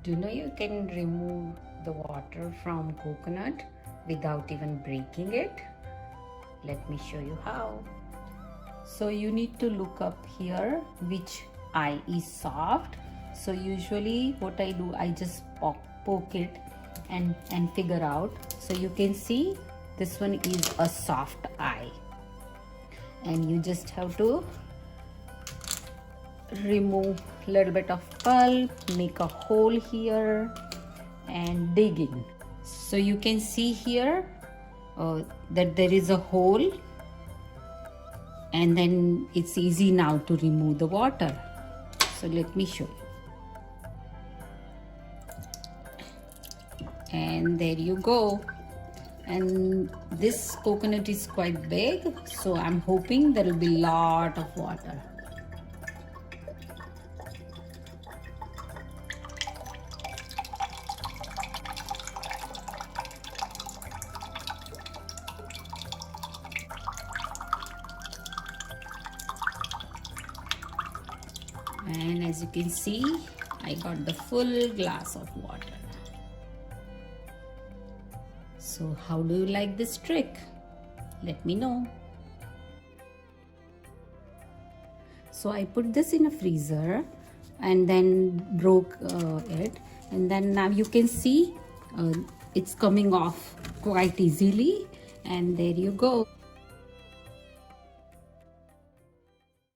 Do you know you can remove the water from coconut without even breaking it? Let me show you how. So you need to look up here which eye is soft. So usually what I do, I just poke it and figure out. So you can see this one is a soft eye, and you just have to remove a little bit of pulp, make a hole here and dig in. So you can see here that there is a hole, and then it's easy now to remove the water. So let me show you. And there you go. And this coconut is quite big, so I'm hoping there will be a lot of water. And as you can see, I got the full glass of water. So how do you like this trick? Let me know. So I put this in a freezer and then broke it, and then now you can see it's coming off quite easily, and there you go.